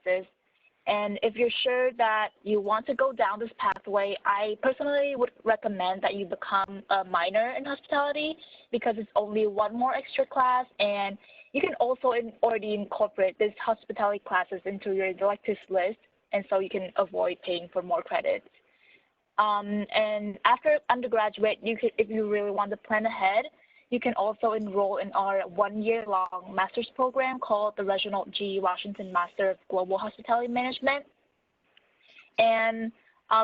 classes. And if you're sure that you want to go down this pathway, I personally would recommend that you become a minor in hospitality because it's only one more extra class, and you can also already incorporate these hospitality classes into your electives list, and so you can avoid paying for more credits. And after undergraduate, if you really want to plan ahead, you can also enroll in our 1-year-long master's program called the Reginald G. Washington Master of Global Hospitality Management. And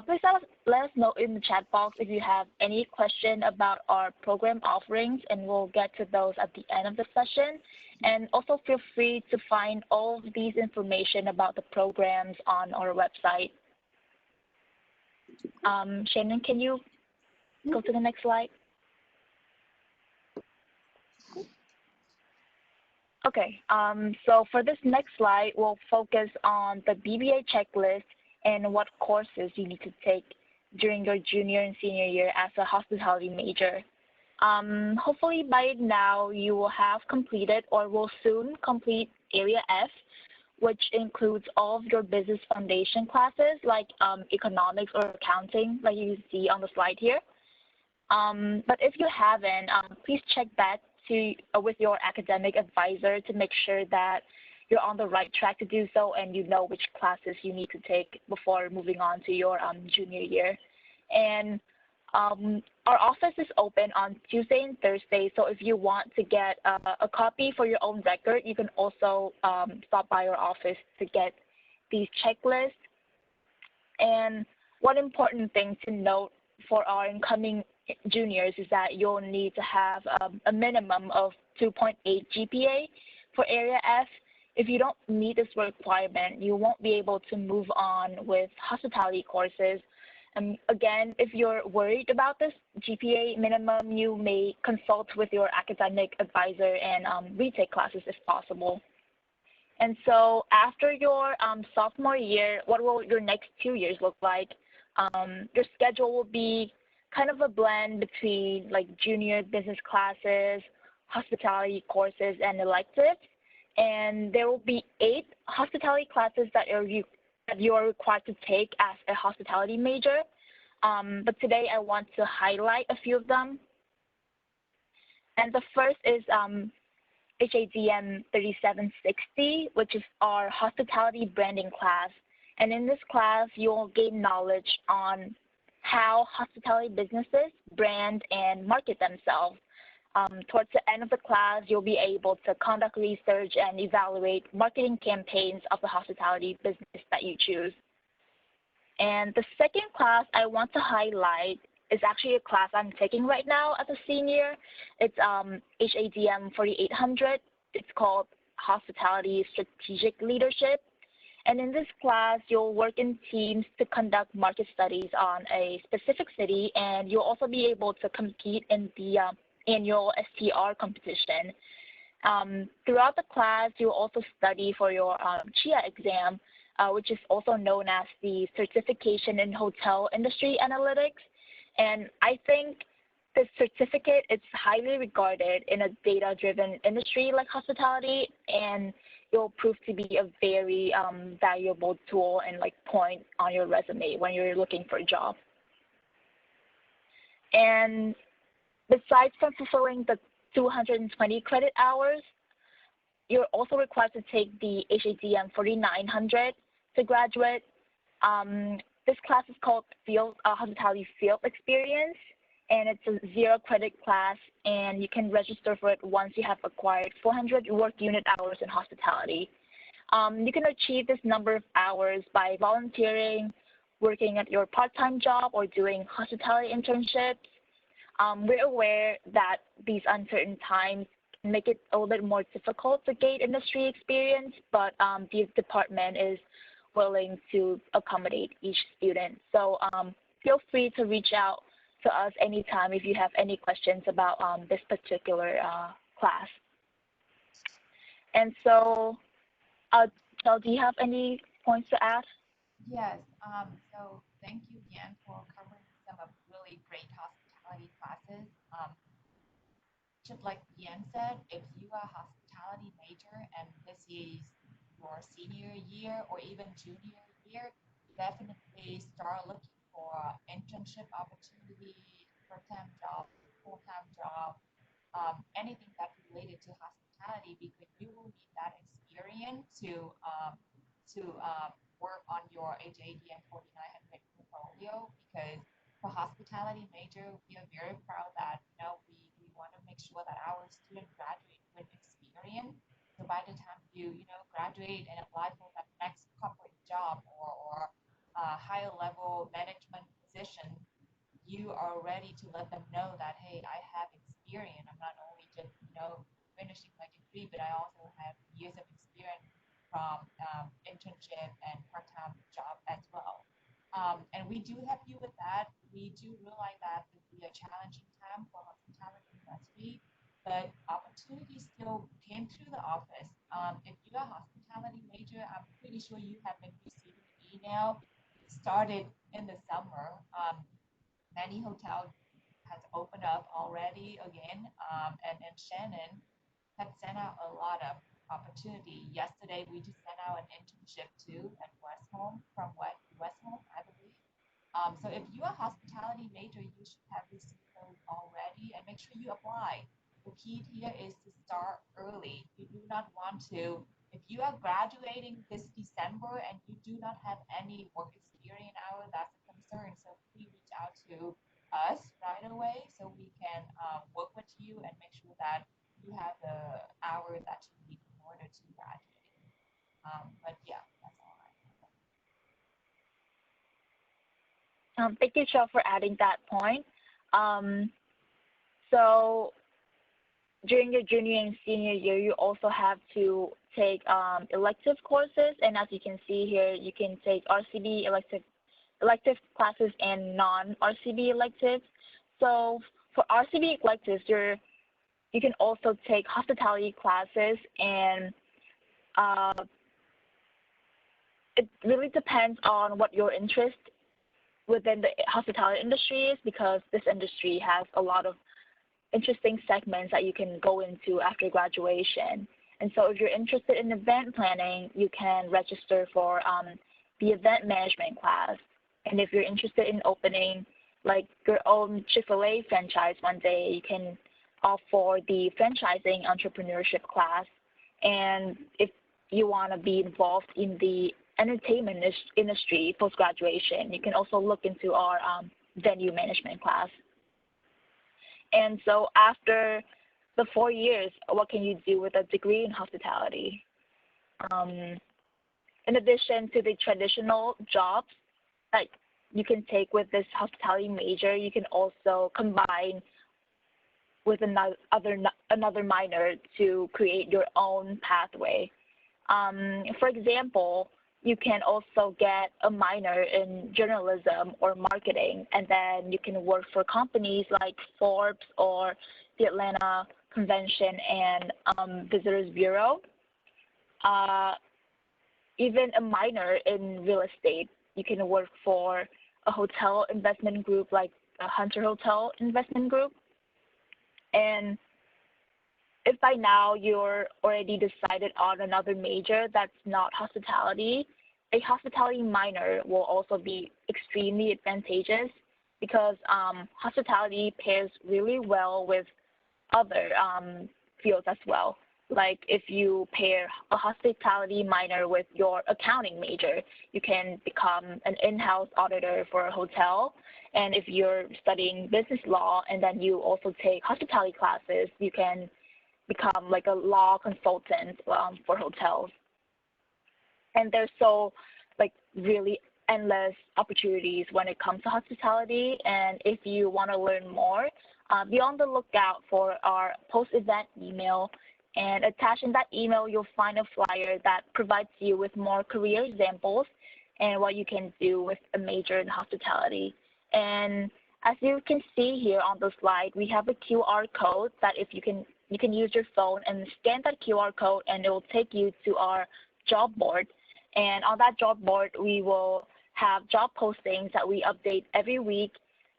please let us know in the chat box if you have any question about our program offerings, and we'll get to those at the end of the session. And also feel free to find all of these information about the programs on our website. Shannon, can you go to the next slide? Okay, so for this next slide, we'll focus on the BBA checklist and what courses you need to take during your junior and senior year as a hospitality major. Hopefully by now you will have completed or will soon complete Area F, which includes all of your business foundation classes like economics or accounting, like you see on the slide here. But if you haven't, please check back with your academic advisor to make sure that you're on the right track to do so and you know which classes you need to take before moving on to your junior year. And our office is open on Tuesday and Thursday, so if you want to get a copy for your own record, you can also stop by our office to get these checklists. And one important thing to note for our incoming juniors is that you'll need to have a minimum of 2.8 GPA for Area F. If you don't meet this requirement, you won't be able to move on with hospitality courses. Again, if you're worried about this GPA minimum, you may consult with your academic advisor and retake classes if possible. And so after your sophomore year, what will your next 2 years look like? Your schedule will be kind of a blend between like junior business classes, hospitality courses, and electives. And there will be 8 hospitality classes that you are required to take as a hospitality major. But today I want to highlight a few of them. And the first is HADM 3760, which is our hospitality branding class. And in this class, you'll gain knowledge on how hospitality businesses brand and market themselves. Towards the end of the class, you'll be able to conduct research and evaluate marketing campaigns of the hospitality business that you choose. And the second class I want to highlight is actually a class I'm taking right now as a senior. It's HADM 4800. It's called Hospitality Strategic Leadership. And in this class, you'll work in teams to conduct market studies on a specific city, and you'll also be able to compete in the annual STR competition. Throughout the class, you'll also study for your CHIA exam, which is also known as the Certification in Hotel Industry Analytics. And I think this certificate is highly regarded in a data-driven industry like hospitality, and it will prove to be a very valuable tool and like point on your resume when you're looking for a job. And besides from fulfilling the 220 credit hours, you're also required to take the HADM 4900 to graduate. This class is called Hospitality Field Experience, and it's a 0 credit class, and you can register for it once you have acquired 400 work unit hours in hospitality. You can achieve this number of hours by volunteering, working at your part-time job, or doing hospitality internships. We're aware that these uncertain times make it a little bit more difficult to gain industry experience, but the department is willing to accommodate each student. So feel free to reach out to us anytime if you have any questions about this particular class. And so, Chel, do you have any points to add? Yes, so thank you, Yan, for covering some of really great hospitality classes. Just like Yan said, if you are a hospitality major and this is your senior year or even junior year, definitely start looking for internship opportunity, part-time job, full-time job, anything that's related to hospitality, because you will need that experience to work on your HAD and 4900 portfolio. Because for hospitality major, we are very proud that we want to make sure that our student graduate with experience. So by the time you graduate and apply for that next corporate job or higher level management position, you are ready to let them know that, hey, I have experience. I'm not only just finishing my degree, but I also have years of experience from internship and part-time job as well. And we do help you with that. We do realize that it will be a challenging time for hospitality industry, but opportunities still came through the office. If you're a hospitality major, I'm pretty sure you have been receiving email. It started in the summer. Many hotels has opened up already again, and Shannon had sent out a lot of opportunity. Yesterday, we just sent out an internship too at Westholme from Westholme, I believe. So if you're a hospitality major, you should have received those already and make sure you apply. The key here is to start early. You do not want to, if you are graduating this December and you do not have any work experience hour, that's a concern. So please reach out to us right away so we can work with you and make sure that you have the hours that you need in order to graduate. But yeah, that's all I have. Thank you, Joe, for adding that point. Um, so during your junior and senior year, you also have to take elective courses, and as you can see here, you can take RCB elective classes and non-RCB electives. So for RCB electives, you can also take hospitality classes, and uh, it really depends on what your interest within the hospitality industry is, because this industry has a lot of interesting segments that you can go into after graduation. And so if you're interested in event planning, you can register for the event management class. And if you're interested in opening like your own Chick-fil-A franchise one day, you can opt for the franchising entrepreneurship class. And if you want to be involved in the entertainment industry post-graduation, you can also look into our venue management class. And so after the 4 years, what can you do with a degree in hospitality? Um, in addition to the traditional jobs that you can take with this hospitality major, you can also combine with another minor to create your own pathway. For example, you can also get a minor in journalism or marketing, and then you can work for companies like Forbes or the Atlanta Convention and Visitors Bureau. Uh, Even a minor in real estate, you can work for a hotel investment group like a Hunter Hotel Investment Group. And if by now you're already decided on another major that's not hospitality, a hospitality minor will also be extremely advantageous, because hospitality pairs really well with other fields as well. Like if you pair a hospitality minor with your accounting major, you can become an in-house auditor for a hotel. And if you're studying business law and then you also take hospitality classes, you can become like a law consultant for hotels. And there's so like really endless opportunities when it comes to hospitality. And if you want to learn more, be on the lookout for our post-event email. And attached in that email, you'll find a flyer that provides you with more career examples and what you can do with a major in hospitality. And as you can see here on the slide, we have a QR code that if you can use your phone and scan that QR code, and it will take you to our job board. And on that job board, we will have job postings that we update every week,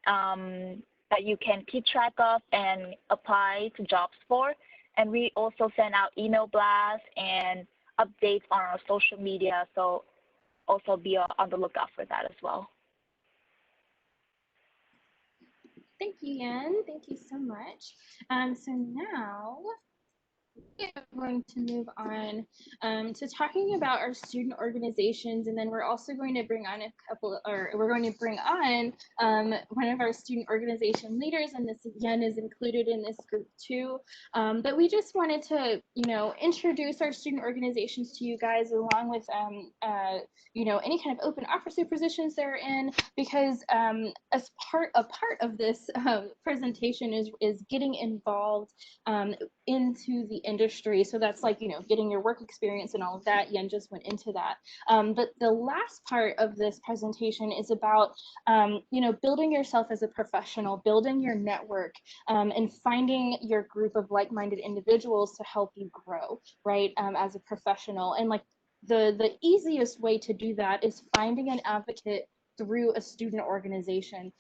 that you can keep track of and apply to jobs for. And we also send out email blasts and updates on our social media. So also be on the lookout for that as well. Thank you, Yan. Thank you so much. So now we are going to move on to talking about our student organizations, and then we're also going to bring on we're going to bring on one of our student organization leaders, and this again is included in this group too. But we just wanted to, introduce our student organizations to you guys, along with any kind of open officer positions they're in, because as a part of this presentation is getting involved into the industry. So that's like, getting your work experience and all of that. Yen just went into that. But the last part of this presentation is about, building yourself as a professional, building your network, and finding your group of like-minded individuals to help you grow, right, as a professional. And like the easiest way to do that is finding an advocate through a student organization.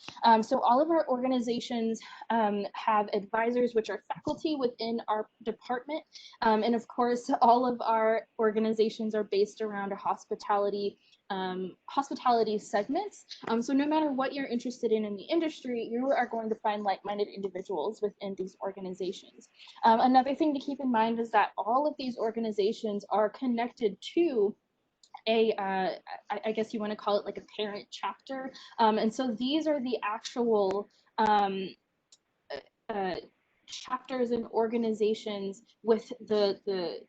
So all of our organizations have advisors, which are faculty within our department. And of course, all of our organizations are based around a hospitality segments. So no matter what you're interested in the industry, you are going to find like-minded individuals within these organizations. Another thing to keep in mind is that all of these organizations are connected to I guess you want to call it like a parent chapter. And so these are the actual chapters and organizations with the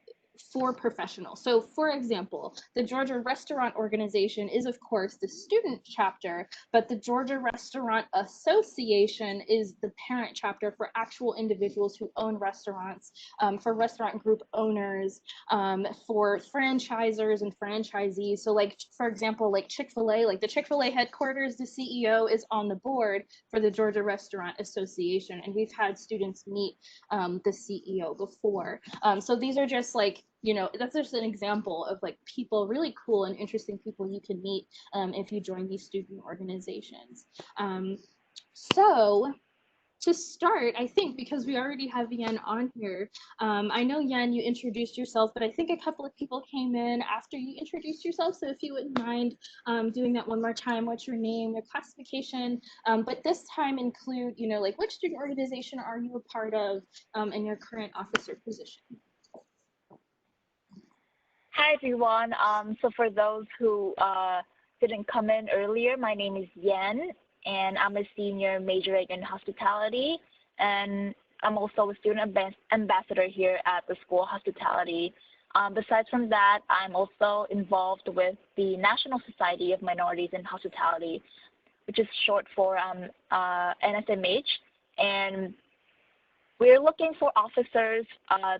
for professionals. So for example, the Georgia Restaurant Organization is of course the student chapter, but the Georgia Restaurant Association is the parent chapter for actual individuals who own restaurants, for restaurant group owners, for franchisors and franchisees. So like, for example, like Chick-fil-A, like the Chick-fil-A headquarters, the CEO is on the board for the Georgia Restaurant Association, and we've had students meet the CEO before. So these are just like, that's just an example of like people, really cool and interesting people you can meet if you join these student organizations. So to start, I think, because we already have Yan on here, I know, Yan, you introduced yourself, but I think a couple of people came in after you introduced yourself. So if you wouldn't mind doing that one more time, what's your name, your classification, but this time include, like which student organization are you a part of and your current officer position? Hi, everyone. So for those who didn't come in earlier, my name is Yen, and I'm a senior majoring in hospitality, and I'm also a student ambassador here at the School of Hospitality. Besides from that, I'm also involved with the National Society of Minorities in Hospitality, which is short for NSMH, and we're looking for officers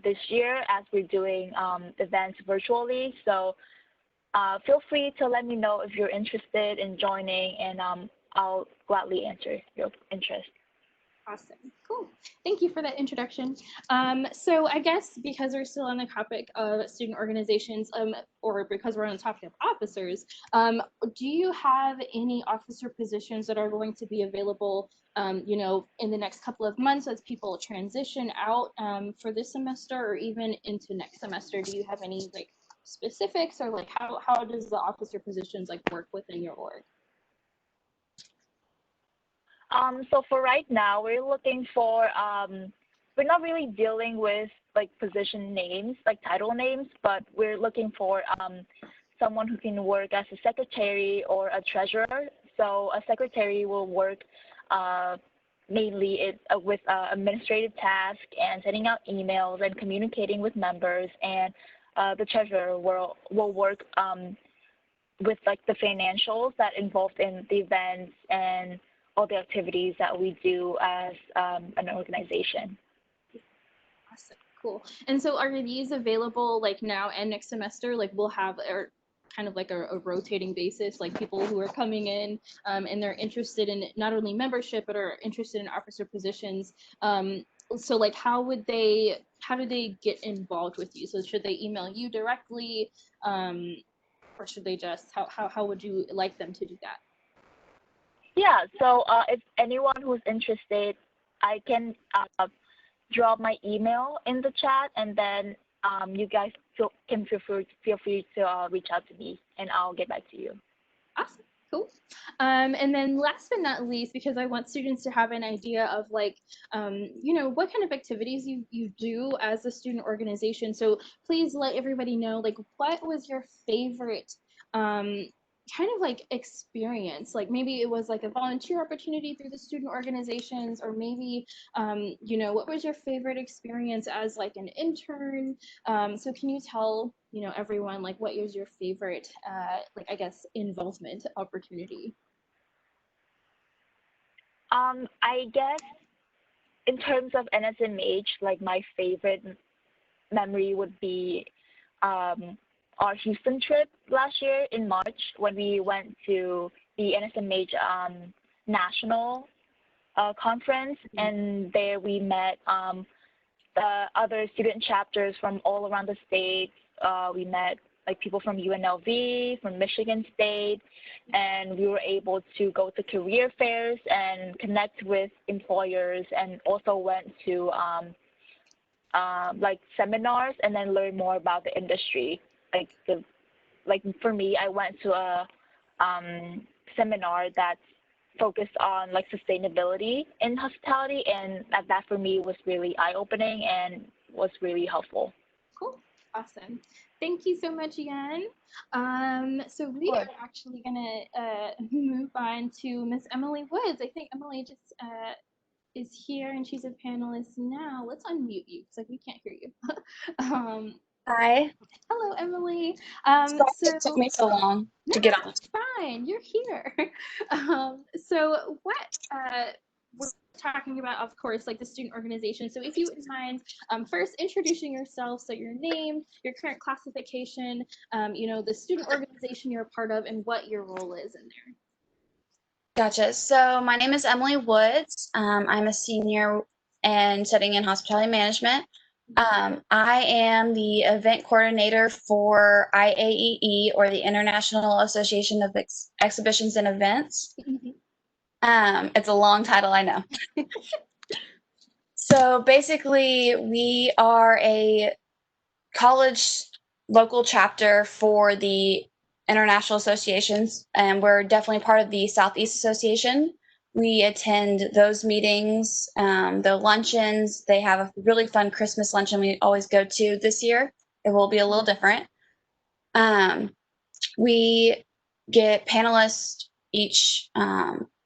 this year as we're doing events virtually. So feel free to let me know if you're interested in joining, and I'll gladly answer your interest. Awesome. Cool. Thank you for that introduction. So I guess because we're still on the topic of student organizations, or because we're on the topic of officers, do you have any officer positions that are going to be available, in the next couple of months as people transition out for this semester or even into next semester? Do you have any like specifics, or like how does the officer positions like work within your org? So for right now, we're looking for, we're not really dealing with like position names, like title names, but we're looking for someone who can work as a secretary or a treasurer. So a secretary will work mainly with administrative tasks and sending out emails and communicating with members, and the treasurer will work with like the financials that involved in the events and all the activities that we do as an organization. Awesome, cool. And so are these available like now and next semester? Like we'll have kind of like a rotating basis, like people who are coming in and they're interested in not only membership, but are interested in officer positions. So like how do they get involved with you? So should they email you directly, or should they just, how would you like them to do that? Yeah, so if anyone who's interested, I can drop my email in the chat, and then you guys feel free to reach out to me, and I'll get back to you. Awesome. Cool. And then last but not least, because I want students to have an idea of like, what kind of activities you do as a student organization. So please let everybody know, like, what was your favorite kind of like experience? Like maybe it was like a volunteer opportunity through the student organizations, or maybe, what was your favorite experience as like an intern? So can you tell everyone like what is your favorite like I guess involvement opportunity? I guess in terms of NSMH, like my favorite memory would be our Houston trip last year in March, when we went to the NSMH national conference, and there we met the other student chapters from all around the state. We met like people from UNLV, from Michigan State, and we were able to go to career fairs and connect with employers, and also went to like seminars and then learn more about the industry. Like for me, I went to a seminar that's focused on like sustainability in hospitality, and that for me was really eye-opening and was really helpful. Cool. Awesome. Thank you so much, Yan. So we are actually gonna move on to Miss Emily Woods. I think Emily just is here and she's a panelist now. Let's unmute you because like we can't hear you. Hi. Hello, Emily. Sorry it took me so long to get on. Fine, you're here. So what we're talking about, of course, like the student organization. So if you wouldn't mind first introducing yourself, so your name, your current classification, the student organization you're a part of, and what your role is in there. Gotcha. So my name is Emily Woods. I'm a senior and studying in hospitality management. I am the event coordinator for IAEE, or the International Association of Exhibitions and Events. It's a long title, I know. So basically, we are a college local chapter for the international associations, and we're definitely part of the Southeast Association. We attend those meetings, the luncheons. They have a really fun Christmas luncheon we always go to. This year, it will be a little different. We get panelists each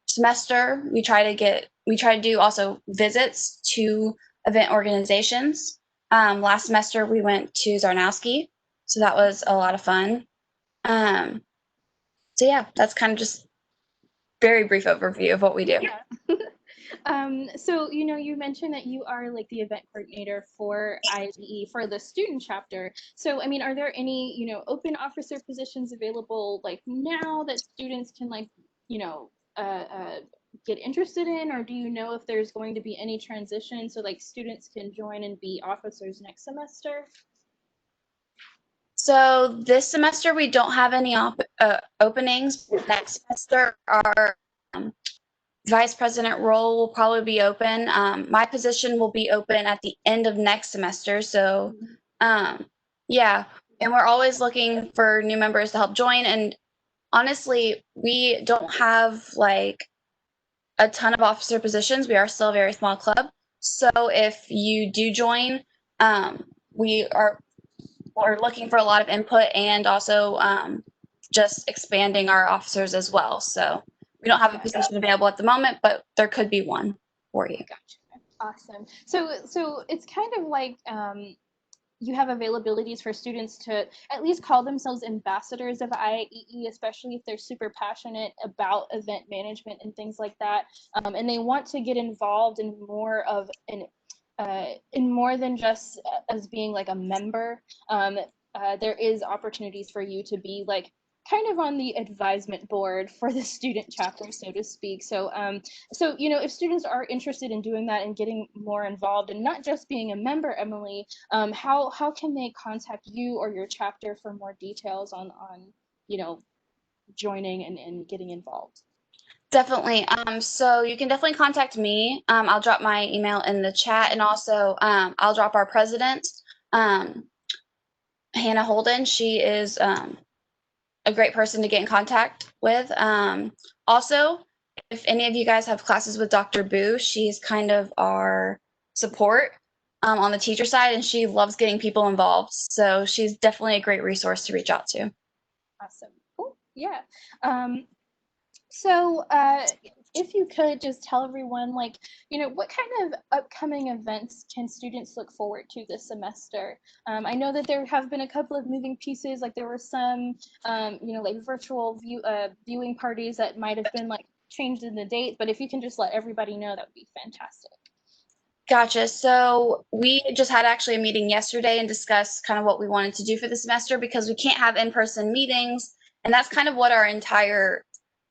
semester. We try to do also visits to event organizations. Last semester, we went to Zarnowski, so that was a lot of fun. So yeah, that's kind of just very brief overview of what we do. Yeah. So, you mentioned that you are like the event coordinator for IAEE for the student chapter. So, I mean, are there any, open officer positions available like now that students can like, get interested in, or do you know if there's going to be any transition so like students can join and be officers next semester? So this semester we don't have any openings. Next semester our vice president role will probably be open. My position will be open at the end of next semester. So yeah, and we're always looking for new members to help join. And honestly, we don't have like a ton of officer positions. We are still a very small club. So if you do join, we're looking for a lot of input, and also just expanding our officers as well. So we don't have a position available at the moment, but there could be one for you. Gotcha. Awesome. So it's kind of like you have availabilities for students to at least call themselves ambassadors of IAEE, especially if they're super passionate about event management and things like that, and they want to get involved in more of in more than just as being like a member. There is opportunities for you to be like kind of on the advisement board for the student chapter, so to speak. So, if students are interested in doing that and getting more involved and not just being a member, Emily, how can they contact you or your chapter for more details on joining and getting involved? Definitely. So you can definitely contact me. I'll drop my email in the chat, and also I'll drop our president. Hannah Holden. She is a great person to get in contact with. Also, if any of you guys have classes with Dr. Boo, she's kind of our support on the teacher side, and she loves getting people involved. So she's definitely a great resource to reach out to. Awesome. Cool. Yeah. If you could just tell everyone, like, what kind of upcoming events can students look forward to this semester? I know that there have been a couple of moving pieces, like there were some, like virtual viewing parties that might have been like changed in the date, but if you can just let everybody know, that would be fantastic. Gotcha. So we just had actually a meeting yesterday and discussed kind of what we wanted to do for the semester because we can't have in-person meetings. And that's kind of what our entire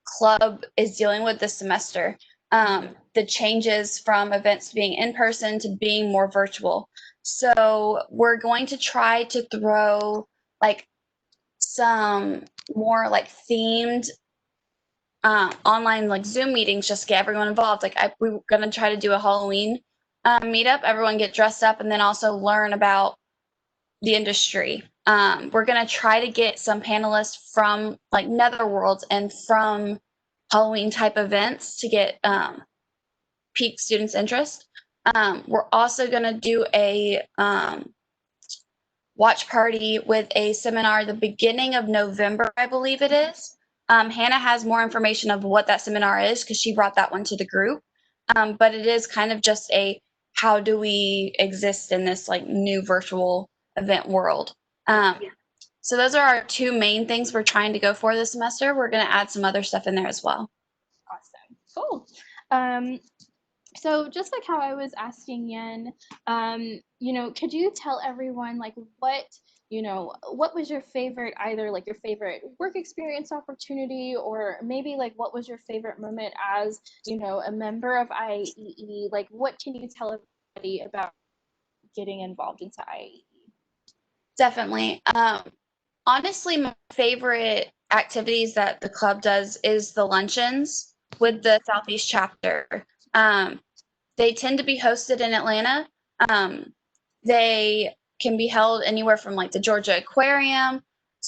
club is dealing with this semester. The changes from events being in person to being more virtual. So we're going to try to throw like some more like themed online like Zoom meetings just to get everyone involved. Like we're going to try to do a Halloween meetup, everyone get dressed up, and then also learn about the industry. We're going to try to get some panelists from like Netherworlds and from Halloween type events to get pique students' interest. We're also going to do a watch party with a seminar the beginning of November, I believe it is. Hannah has more information of what that seminar is because she brought that one to the group. But it is kind of just a how do we exist in this like new virtual event world. So those are our two main things we're trying to go for this semester. We're going to add some other stuff in there as well. Awesome. Cool. So just like how I was asking Yen, could you tell everyone like what was your favorite, either like your favorite work experience opportunity, or maybe like what was your favorite moment as, a member of IAEE? Like what can you tell everybody about getting involved into IAEE? Definitely. Honestly, my favorite activities that the club does is the luncheons with the Southeast chapter. They tend to be hosted in Atlanta. They can be held anywhere from like the Georgia Aquarium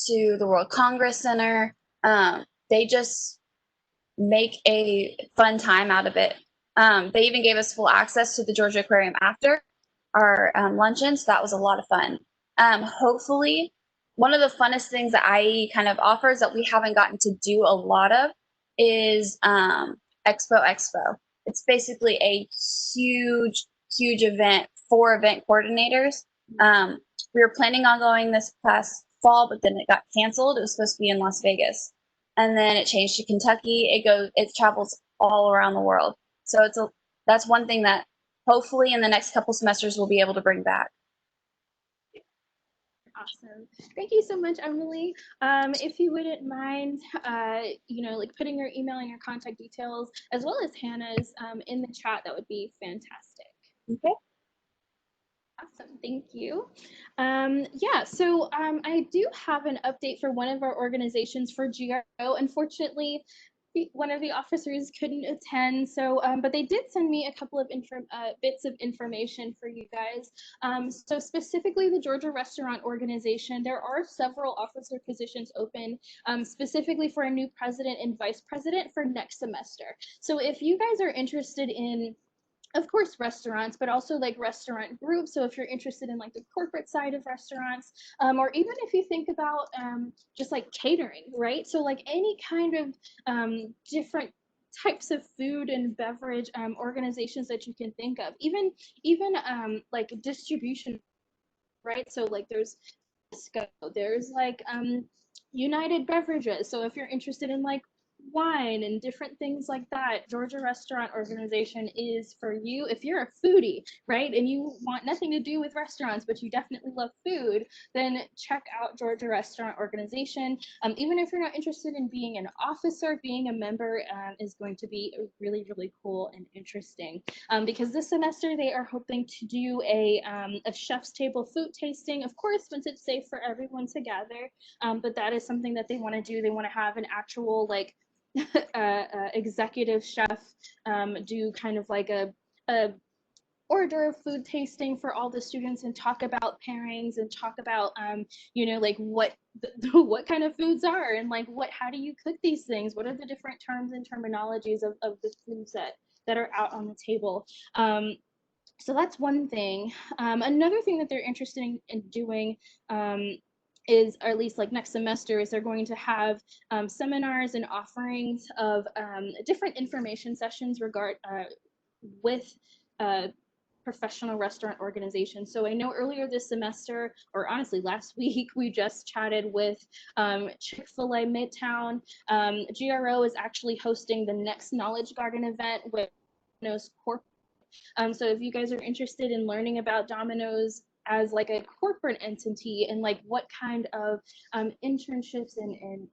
to the World Congress Center. They just make a fun time out of it. They even gave us full access to the Georgia Aquarium after our luncheon, so that was a lot of fun. Hopefully, one of the funnest things that IE kind of offers that we haven't gotten to do a lot of is Expo. It's basically a huge event for event coordinators. We were planning on going this past fall, but then it got canceled. It was supposed to be in Las Vegas, and then it changed to Kentucky. It travels all around the world. So that's one thing that hopefully in the next couple semesters we'll be able to bring back. Awesome. Thank you so much, Emily. If you wouldn't mind, like putting your email and your contact details, as well as Hannah's, in the chat, that would be fantastic. Okay. Awesome. Thank you. So I do have an update for one of our organizations for GRO. Unfortunately, one of the officers couldn't attend, so but they did send me a couple of bits of information for you guys. So specifically the Georgia Restaurant Organization, there are several officer positions open, specifically for a new president and vice president for next semester. So if you guys are interested in, of course, restaurants, but also like restaurant groups. So if you're interested in like the corporate side of restaurants, or even if you think about just like catering, right? So like any kind of different types of food and beverage organizations that you can think of, even like distribution, right? So like there's like United Beverages. So if you're interested in like wine and different things like that, Georgia Restaurant Organization is for you. If you're a foodie, right, and you want nothing to do with restaurants, but you definitely love food, then check out Georgia Restaurant Organization. Even if you're not interested in being an officer, being a member is going to be really, really cool and interesting. Because this semester they are hoping to do a chef's table food tasting, of course, once it's safe for everyone to gather. But that is something that they want to do. They want to have an actual like executive chef do kind of like a order food tasting for all the students and talk about pairings and talk about, you know, like what what kind of foods are and like how do you cook these things? What are the different terms and terminologies of the foods that are out on the table? So that's one thing. Another thing that they're interested in doing is, or at least like next semester, is they're going to have seminars and offerings of different information sessions with professional restaurant organizations. So I know earlier this semester, or honestly last week, we just chatted with Chick-fil-A Midtown. GRO is actually hosting the next Knowledge Garden event with Domino's Corp. So if you guys are interested in learning about Domino's as like a corporate entity and like what kind of internships and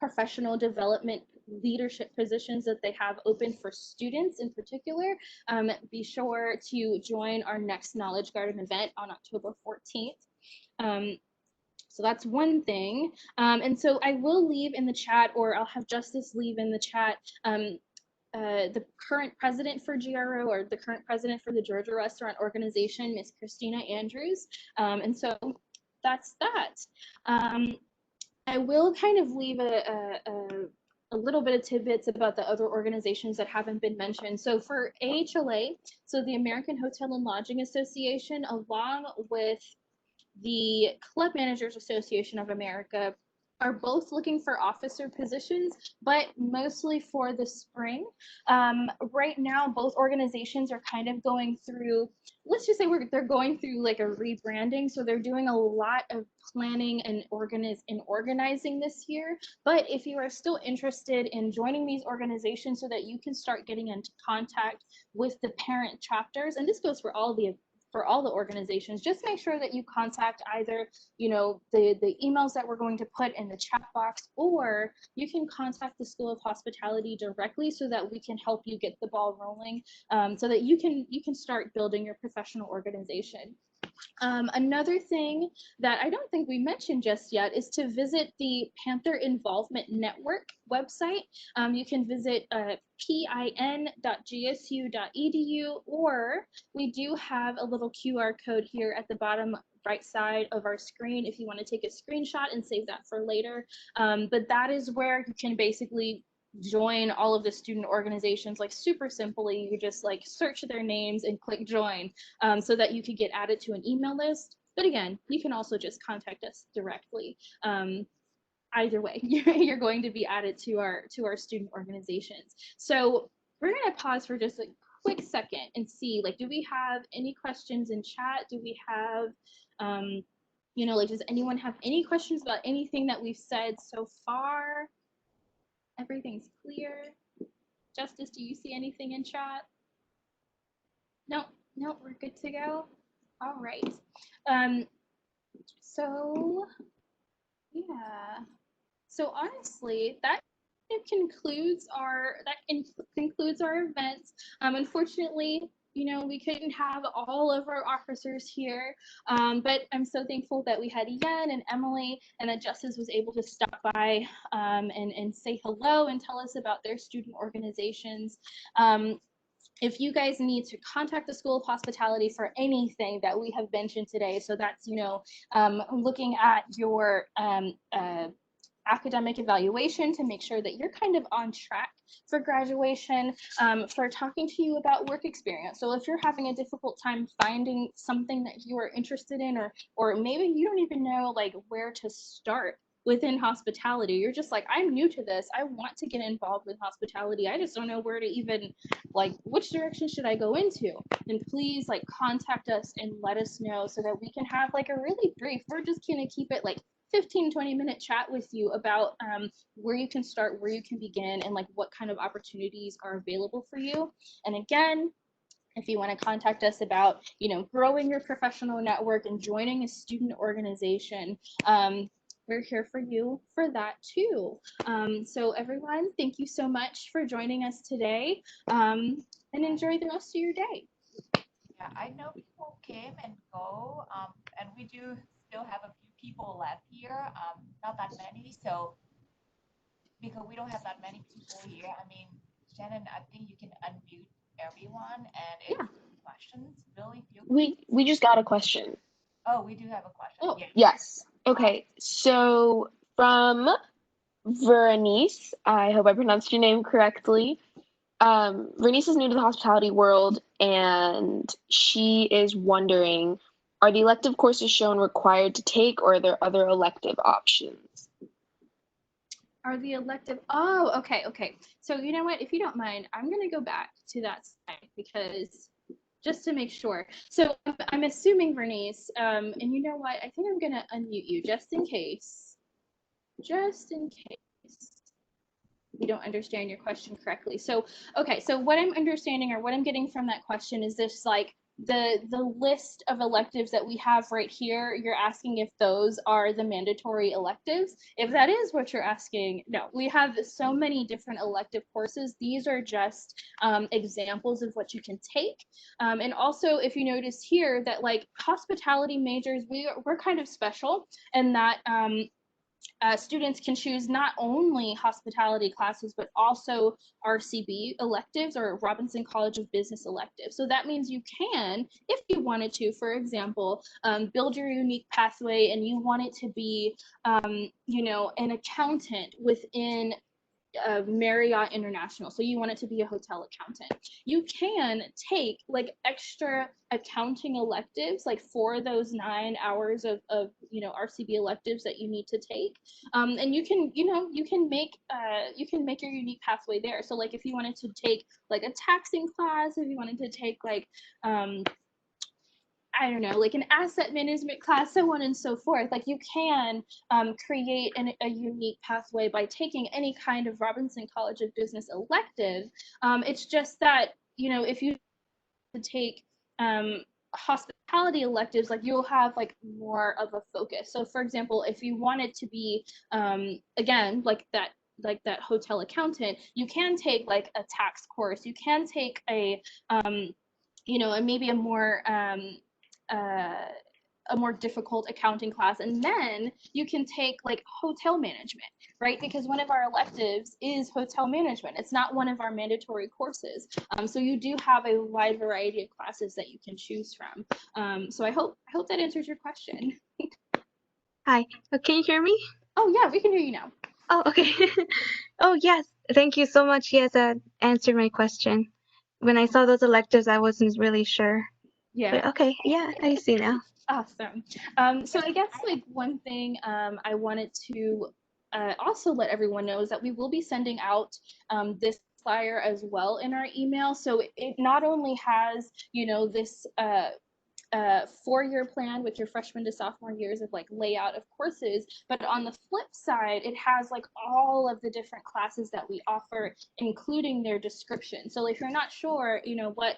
professional development leadership positions that they have open for students in particular, be sure to join our next Knowledge Garden event on October 14th. So that's one thing. And so I will leave in the chat, or I'll have Justice leave in the chat, the current president for GRO, or the current president for the Georgia Restaurant Organization, Miss Christina Andrews. And so that's that. I will kind of leave a little bit of tidbits about the other organizations that haven't been mentioned. So for AHLA, so the American Hotel and Lodging Association, along with the Club Managers Association of America, are both looking for officer positions, but mostly for the spring. Right now, both organizations are kind of going through, let's just say they're going through like a rebranding. So they're doing a lot of planning and organizing this year. But if you are still interested in joining these organizations so that you can start getting into contact with the parent chapters, and this goes for all the organizations, just make sure that you contact either, you know, the emails that we're going to put in the chat box, or you can contact the School of Hospitality directly so that we can help you get the ball rolling, so that you can start building your professional organization. Another thing that I don't think we mentioned just yet is to visit the Panther Involvement Network website. You can visit pin.gsu.edu, or we do have a little QR code here at the bottom right side of our screen if you want to take a screenshot and save that for later. But that is where you can basically join all of the student organizations, like super simply. You just like search their names and click join, so that you could get added to an email list. But again, you can also just contact us directly. Either way, you're going to be added to our student organizations. So we're going to pause for just a quick second and see, like, do we have any questions in chat? Do we have, you know, like, does anyone have any questions about anything that we've said so far? Everything's clear. Justice, do you see anything in chat? No, we're good to go. All right. So yeah. So honestly, that concludes our events. Unfortunately, you know, we couldn't have all of our officers here, but I'm so thankful that we had Yen and Emily, and that Justice was able to stop by and say hello and tell us about their student organizations. If you guys need to contact the School of Hospitality for anything that we have mentioned today, so that's, you know, looking at your academic evaluation to make sure that you're kind of on track for graduation, for talking to you about work experience. So if you're having a difficult time finding something that you are interested in, or maybe you don't even know like where to start within hospitality, you're just like, I'm new to this, I want to get involved with hospitality, I just don't know where to even, like, which direction should I go into, then please like contact us and let us know so that we can have like a really brief, we're just gonna keep it like 15-20 minute chat with you about where you can start, where you can begin, and like what kind of opportunities are available for you. And again, if you want to contact us about, you know, growing your professional network and joining a student organization, we're here for you for that too. So everyone, thank you so much for joining us today, and enjoy the rest of your day. Yeah, I know people came and go, and we do still have a few people left here, not that many. So because we don't have that many people here, I mean, Shannon, I think you can unmute everyone, and if Yeah. questions, really feel We free. we just got a question. Oh, we do have a question. Oh, Yeah. yes. Okay. So from Veronice, I hope I pronounced your name correctly. Vernice is new to the hospitality world and she is wondering, are the elective courses shown required to take or are there other elective options? Are the elective, oh, okay. So you know what, if you don't mind, I'm gonna go back to that slide because just to make sure. So I'm assuming Vernice, and you know what, I think I'm gonna unmute you just in case you don't understand your question correctly. So, okay, so what I'm understanding or what I'm getting from that question is this like the list of electives that we have right here, you're asking if those are the mandatory electives. If that is what you're asking, no, we have so many different elective courses. These are just examples of what you can take. And also, if you notice here that like hospitality majors, we're kind of special in that students can choose not only hospitality classes, but also RCB electives or Robinson College of Business electives. So that means you can, if you wanted to, for example, build your unique pathway and you want it to be, you know, an accountant within Marriott International. So you want it to be a hotel accountant. You can take like extra accounting electives, like for those 9 hours of you know, RCB electives that you need to take. And you can, you know, you can make your unique pathway there. So like if you wanted to take like a taxing class, if you wanted to take like I don't know, like an asset management class, so on and so forth. Like you can create a unique pathway by taking any kind of Robinson College of Business elective. It's just that, you know, if you take hospitality electives, like you'll have like more of a focus. So for example, if you wanted to be, again, like that hotel accountant, you can take like a tax course, you can take a, you know, and maybe uh, a more difficult accounting class, and then you can take like hotel management, right? Because one of our electives is hotel management. It's not one of our mandatory courses. So you do have a wide variety of classes that you can choose from. So I hope that answers your question. Hi, can you hear me? Oh yeah, we can hear you now. Oh, okay. Oh, yes. Thank you so much. Yes, that answered my question. When I saw those electives, I wasn't really sure. Yeah. But okay, yeah, I see now. Awesome. So I guess like one thing I wanted to also let everyone know is that we will be sending out this flyer as well in our email. So it not only has, you know, this 4-year plan with your freshman to sophomore years of like layout of courses, but on the flip side, it has like all of the different classes that we offer, including their description. So if you're not sure, you know, what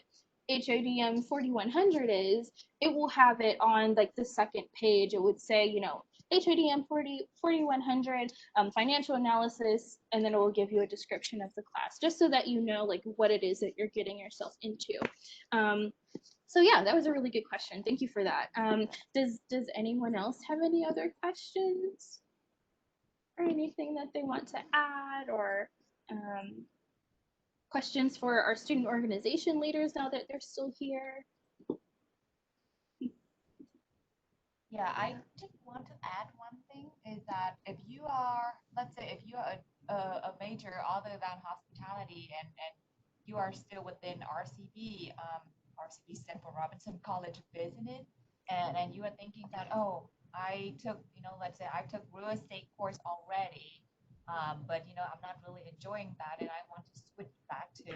HODM 4100 is, it will have it on like the second page. It would say, you know, HODM 4100 financial analysis, and then it will give you a description of the class, just so that you know like what it is that you're getting yourself into. So yeah, that was a really good question. Thank you for that. Does anyone else have any other questions or anything that they want to add, or questions for our student organization leaders now that they're still here? Yeah, I just want to add one thing is that if you are, let's say, if you are a major other than hospitality and you are still within RCB, RCB stands for Robinson College of Business, and you are thinking that, oh, I took, you know, let's say I took real estate course already, but you know, I'm not really enjoying that, and I want to switch back to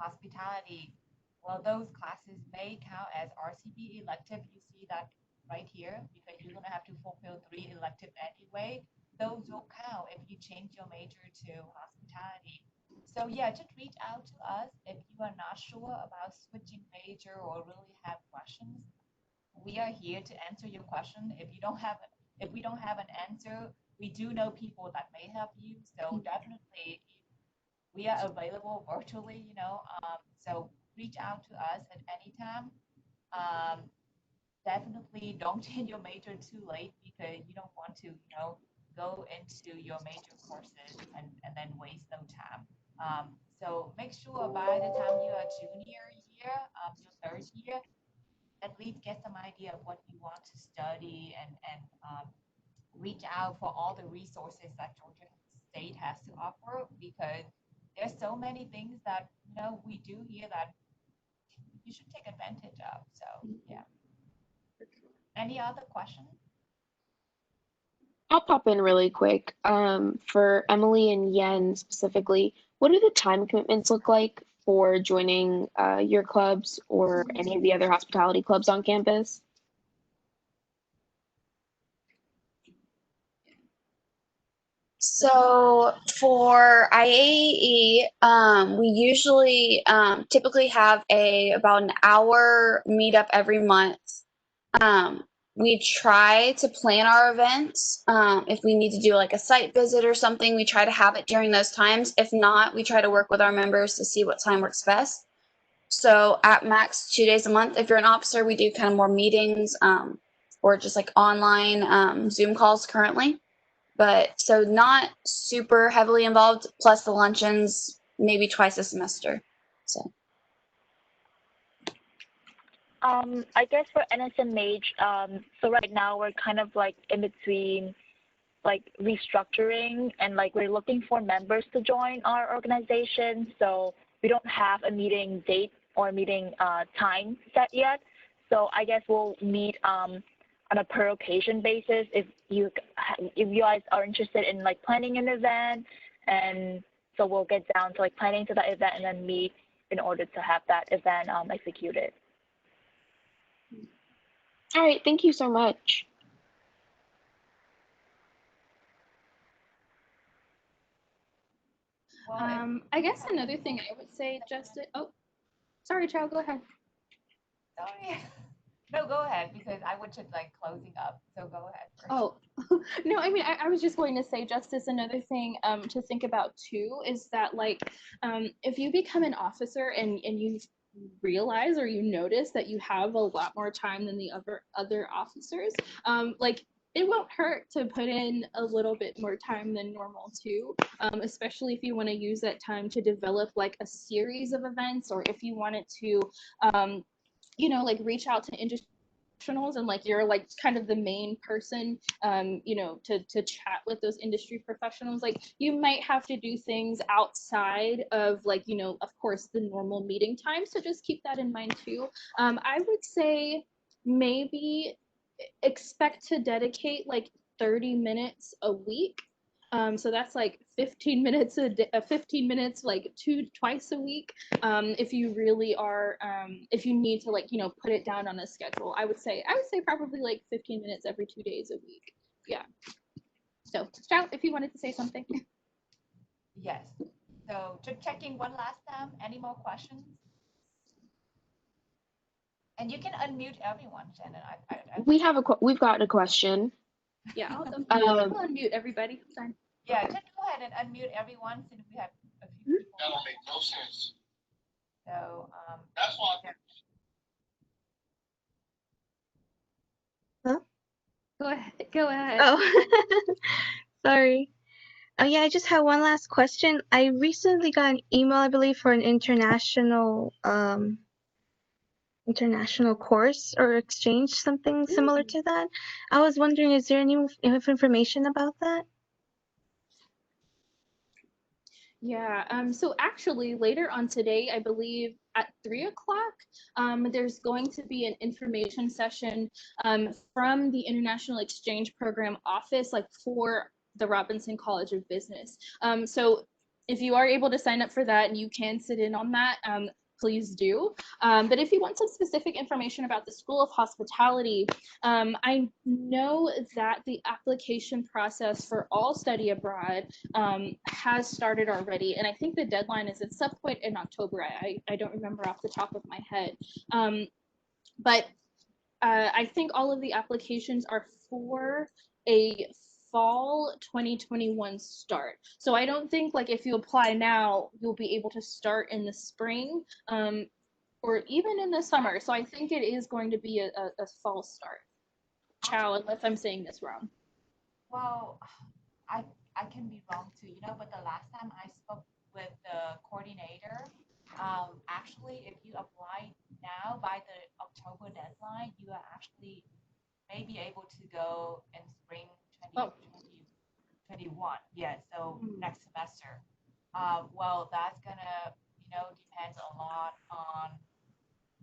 hospitality. Well, those classes may count as RCB elective. You see that right here because you're going to have to fulfill 3 elective anyway. Those will count if you change your major to hospitality. So yeah, just reach out to us if you are not sure about switching major or really have questions. We are here to answer your question. If we don't have an answer, we do know people that may help you. So definitely we are available virtually, you know. So reach out to us at any time. Um, Definitely don't change your major too late because you don't want to, you know, go into your major courses and then waste no time. So make sure by the time you are junior year, your third year, at least get some idea of what you want to study and reach out for all the resources that Georgia State has to offer because there's so many things that we do here that you should take advantage of. So yeah. Any other questions? I'll pop in really quick. For Emily and Yen specifically, what do the time commitments look like for joining your clubs or any of the other hospitality clubs on campus? So for IAE, we usually typically have about an hour meetup every month. We try to plan our events. If we need to do like a site visit or something, we try to have it during those times. If not, we try to work with our members to see what time works best. So at max 2 days a month, if you're an officer, we do kind of more meetings or just like online Zoom calls currently. But so not super heavily involved, plus the luncheons maybe twice a semester. So. I guess for NSMH, so right now we're kind of like in between like restructuring and like we're looking for members to join our organization. So we don't have a meeting date or meeting time set yet. So I guess we'll meet on a per occasion basis if you guys are interested in like planning an event, and so we'll get down to like planning to that event and then meet in order to have that event executed. All right, thank you so much. Well, I guess another thing I would say, Justin. Oh, sorry, Chow. Go ahead. sorry. No, go ahead because I would just like closing up. So go ahead first. Oh, no, I mean, I was just going to say, Justice, another thing to think about too is that like if you become an officer and you realize or you notice that you have a lot more time than the other officers, like it won't hurt to put in a little bit more time than normal too, especially if you want to use that time to develop like a series of events, or if you wanted to like reach out to industry professionals and like you're like kind of the main person to chat with those industry professionals. Like you might have to do things outside of like of course the normal meeting time, so just keep that in mind too. I would say maybe expect to dedicate like 30 minutes a week. So that's like 15 minutes 15 minutes like twice a week. If you really are, if you need to like put it down on a schedule, I would say probably like 15 minutes every 2 days a week. Yeah. So Strout, if you wanted to say something. Yes. So just checking one last time. Any more questions? And you can unmute everyone, Shannon. We've got a question. Yeah, I'll unmute everybody. Sorry. Yeah, just go ahead and unmute everyone since we have a few people. That'll make no sense. So That's why. Huh? Go ahead. Oh, sorry. Oh yeah, I just have one last question. I recently got an email, I believe, for an international course or exchange, something similar to that. I was wondering, is there any information about that? Yeah, so actually later on today, I believe at 3 o'clock, there's going to be an information session from the International Exchange Program office, like for the Robinson College of Business. So if you are able to sign up for that and you can sit in on that, please do. But if you want some specific information about the School of Hospitality, I know that the application process for all study abroad has started already. And I think the deadline is at some point in October. I don't remember off the top of my head. But I think all of the applications are for a fall 2021 start. So I don't think like if you apply now, you'll be able to start in the spring or even in the summer. So I think it is going to be a fall start. Chow, unless I'm saying this wrong. well, I can be wrong too, but the last time I spoke with the coordinator, actually, if you apply now by the October deadline, you are actually may be able to go in spring 2021. Yeah, so next semester. Well, that's gonna, depends a lot on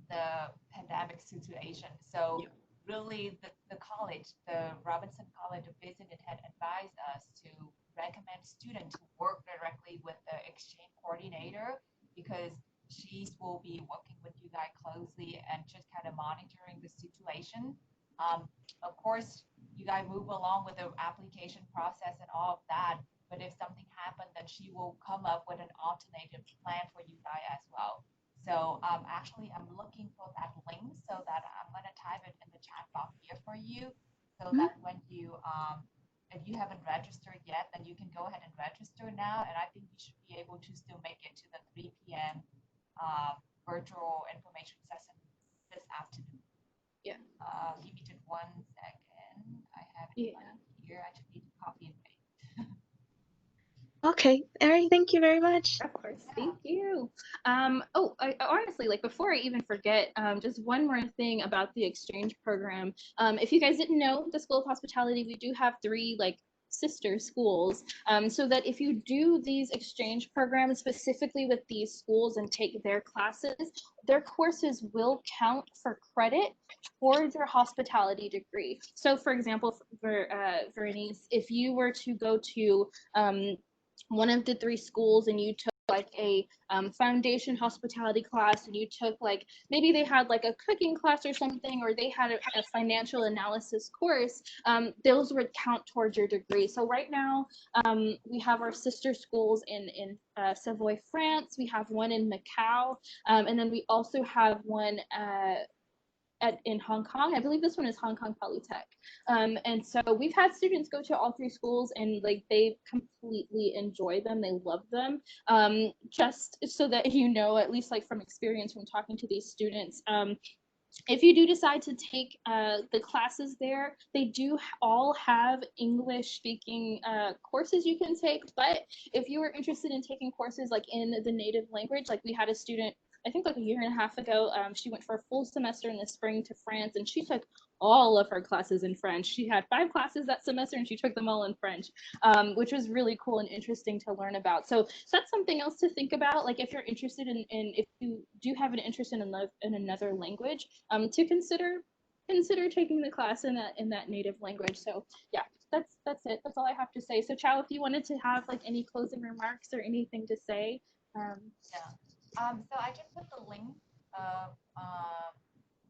the pandemic situation. So really the college, the Robinson College of Business had advised us to recommend students to work directly with the exchange coordinator because she will be working with you guys closely and just kind of monitoring the situation. Of course, you guys move along with the application process and all of that, but if something happened, then she will come up with an alternative plan for you guys as well. So actually, I'm looking for that link so that I'm going to type it in the chat box here for you so that when you, if you haven't registered yet, then you can go ahead and register now. And I think you should be able to still make it to the 3 p.m. Virtual information session this afternoon. Yeah. Give me just 1 second. I have it here. I just need to copy and paste. Okay. All right. Thank you very much. Of course, thank you. I honestly, like before I even forget, just one more thing about the exchange program. If you guys didn't know, the School of Hospitality, we do have 3 like sister schools, so that if you do these exchange programs specifically with these schools and take their classes, their courses will count for credit towards your hospitality degree. So for example, for Vernice, if you were to go to one of the 3 schools and you took like a foundation hospitality class and you took like maybe they had like a cooking class or something, or they had a financial analysis course, those would count towards your degree. So right now we have our sister schools in Savoy, France. We have one in Macau, and then we also have one in Hong Kong. I believe this one is Hong Kong Polytech. And so we've had students go to all 3 schools and like they completely enjoy them. They love them. Just so that you know, at least like from experience from talking to these students, if you do decide to take the classes there, they do all have English speaking courses you can take. But if you are interested in taking courses like in the native language, like we had a student, I think like a year and a half ago, she went for a full semester in the spring to France and she took all of her classes in French. She had 5 classes that semester and she took them all in French, which was really cool and interesting to learn about. So that's something else to think about. Like if you're interested in if you do have an interest in another language, to consider taking the class in that native language. So yeah, that's it. That's all I have to say. So Chow, if you wanted to have like any closing remarks or anything to say. So I just put the link of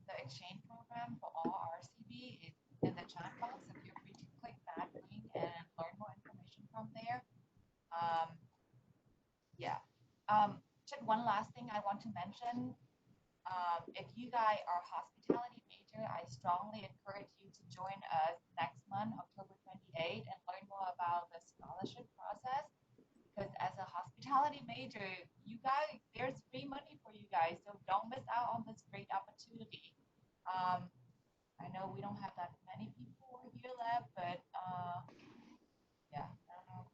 the exchange program for all RCB is in the chat box. So feel free to click that link and learn more information from there. Just one last thing I want to mention. If you guys are hospitality major, I strongly encourage you to join us next month, October 28th, and learn more about the scholarship process. Because as a hospitality major, you guys, there's free money for you guys, so don't miss out on this great opportunity. I know we don't have that many people here left, but yeah, I don't know.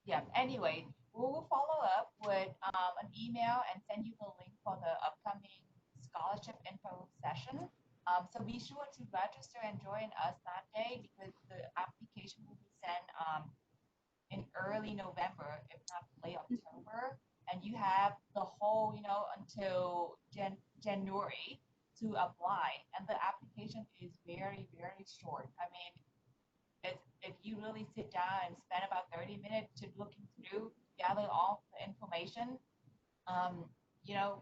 Yeah, anyway, we will follow up with an email and send you the link for the upcoming scholarship info session. So be sure to register and join us that day because the application will be sent in early November, if not late October, and you have the whole, until January to apply, and the application is very, very short. I mean, if you really sit down and spend about 30 minutes to looking through, gather all the information,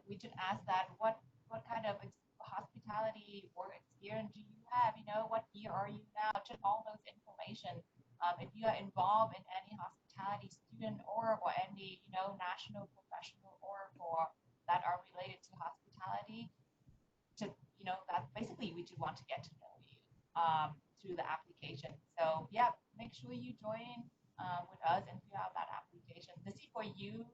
we should ask that what kind of hospitality work experience do you have? What year are you now? Just all those information. If you are involved in any hospitality student org or any, national professional org or that are related to hospitality, that basically we just want to get to know you through the application. So yeah, make sure you join with us and fill out that application. This is for you,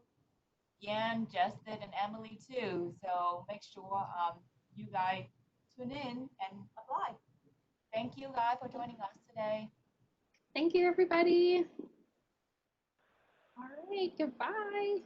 Yan, Justin, and Emily too. So make sure you guys tune in and apply. Thank you guys for joining us today. Thank you, everybody. All right, goodbye.